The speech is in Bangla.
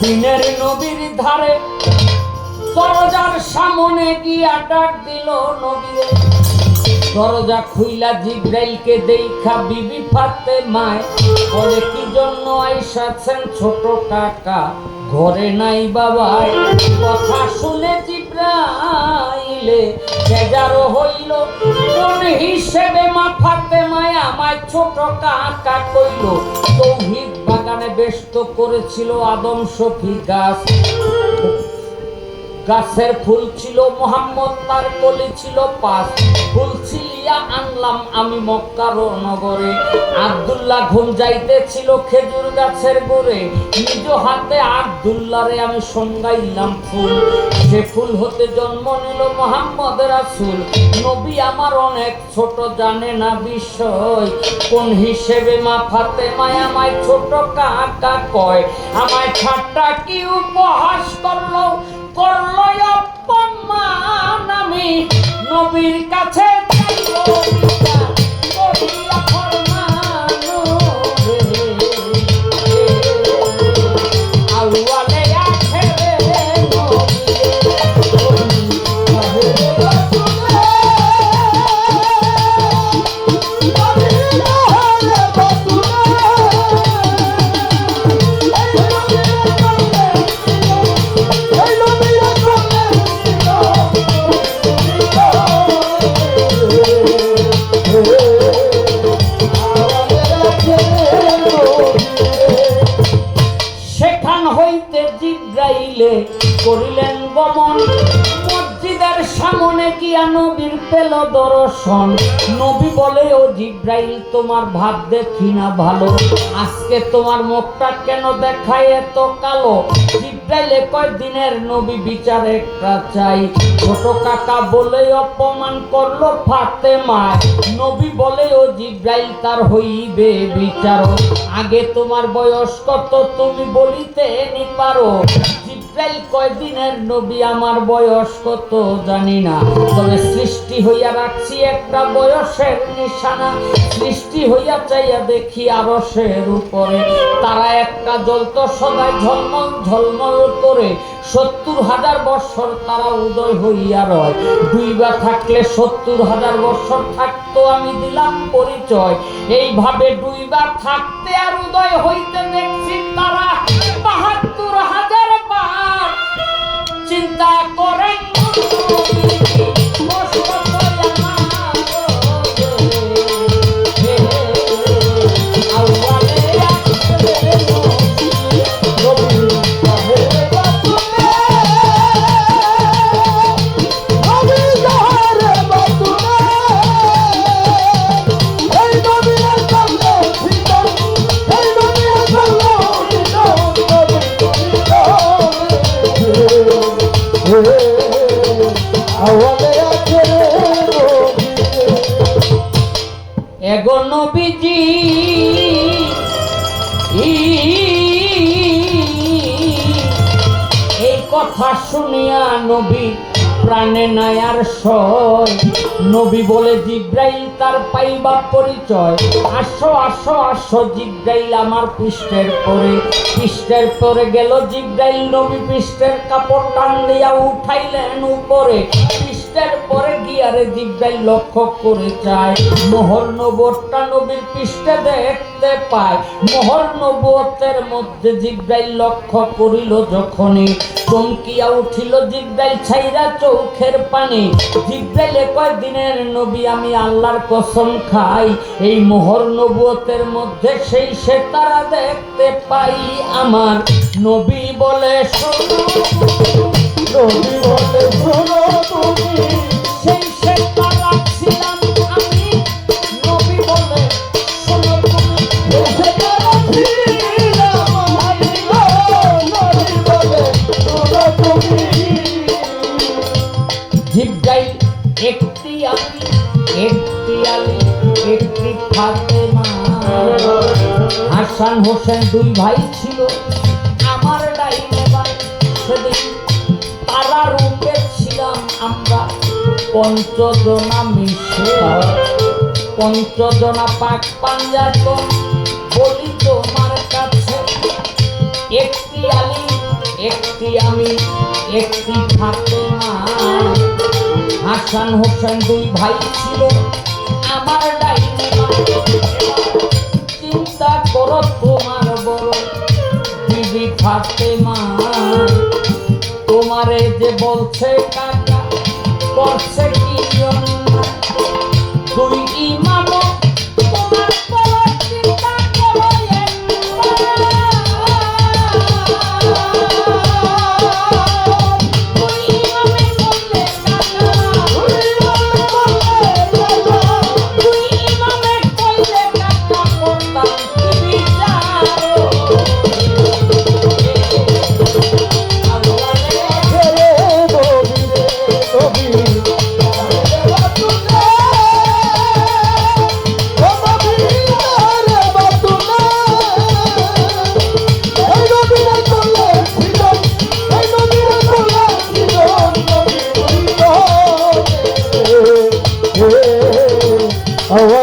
দিনের নবীর ধারে দরজার সামনে গিয়া ডাক দিল নবীরে। দরজা খুইলা জিব্রাইলকে দেখা বিবি ফাতেমায় বলে, কি জন্য আইসাছেন ছোট কাকা, ঘরে নাই বাবাই? কথা শুনে জিব্রাইলে বেজারো হইল, কোন হিসেবে মা ফাতেমায় আমায় ছোট কাকা কইল? তৌহিদ বাগানে ব্যস্ত করেছিল আদম শফি গাছ, গাছের ফুল ছিল মোহাম্মদ, তার কলি ছিল পাঁচ, ফুল ছিলিয়া আনলাম আমি মক্কার নগরে। আব্দুল্লাহ ঘুম যাইতেছিল খেজুর গাছের গোড়ে, নিজ হাতে আব্দুল্লাহরে আমি সঙ্গাইলাম ফুল, সে ফুল হতে জন্ম নিল মোহাম্মদ রাসূল। নবী আমার অনেক ছোট, জানে না বিষয়, কোন হিসেবে মা ফাতেমায় আমায় ছোট কাকা কয়? আমায় ঠাট্টা কি উপহাস করলো, করলো অপমান, আমি নবীর কাছে চাইবো বিচার, করিয়া ফরমান রে। আউয়ালে আখেরে জিব্রাইলে করিলেন গমন, মসজিদের সামনে গিয়া নবীর পেল দর্শন। নবী বলে, ও জিব্রাইল তোমার ভাব দেখি না ভালো, আজকে তোমার মুখটা কেন দেখায় এত কালো? জিব্রাইলে কয়, দিনের নবী বিচার একটা চাই। ছোট কাকা বলে অপমান করলো ফাতেমায়। নবী বলে, ও জিব্রাইল তার হইবে বিচার, আগে তোমার বয়স কত তুমি বলিতে নি পারো? জিব্রাইল কয়, দিনের নবী আমার বয়স কত জানি না, তবে সৃষ্টি হইয়া রাখছি একটা বয়সের নিশানা। সৃষ্টি হইয়া চাইয়া দেখি আরশের উপরে, তারা একটা জ্বলতো সদাই ঝলমল ঝলমল করে। ৭০,০০০ বৎসর তারা উদয় হইয়া রয়, দুইবার থাকলে ৭০,০০০ বৎসর থাকতো, আমি দিলাম পরিচয়। এইভাবে দুইবার থাকতে আর উদয় হইতে দেখছি তারা ৭২,০০০ বার। চিন্তা করেন এগো নবীজি, এই কথা শুনিয়া নবী প্রাণে নাই আর সয়। নবী বলে, জিব্রাইল তার পাইবা পরিচয়, আসো আসো আসো জিব্রাইল আমার পৃষ্ঠের পরে। পৃষ্ঠের পরে গেল জিব্রাইল, নবী পৃষ্ঠের কাপড় টান দিয়া উঠাইলেন উপরে। পৃষ্ঠের পরে গিয়ারে জিব্রাইল লক্ষ্য করে চায়, মোহর নবুয়তটা নবীর পৃষ্ঠে দেখতে পায়। মোহর নবুয়তের মধ্যে জিব্রাইল লক্ষ্য করিল যখনই, চমকিয়া উঠিল জিব্রাইল ছাইরা চোখের পানি। জিব্রাইলে কয়, দিনের নবী আমি আল্লাহর কসম খাই, এই মোহর নবুয়তের মধ্যে সেই সেতারা দেখতে পাই আমার। নবী বলে, শোনো, নবী বলে, শোনো তুমি, সেই সেতারা ছিলাম আমি। নবী বলে, শোনো তুমি, সেই সেতারা ছিলাম আমি। নবী বলে, শোনো তুমি। জিব্রাইল একটি আমি, একটি আলী, একটি ফাতেমা। হাসান হোসেন দুই ভাই ছিল আমার ডাইনে বাই। সেদিন তারা রূপে ছিলাম আমরা পঞ্চজনা মিশে, পঞ্চজনা পাক পাঞ্জাতন বলি তোমার কাছে। একটি আলী, একটি আমি একটি ফাতেমা। হাসান হোসেন দুই ভাই ছিল আমার ডাইনি মা। চিন্তা করো তোমার বড় বিবি ফাতেমা, তোমারে যে বলছে কাকা করছে কি অন্যায়। দুই ইমাম তোমার বড় চিন্তা করো Oh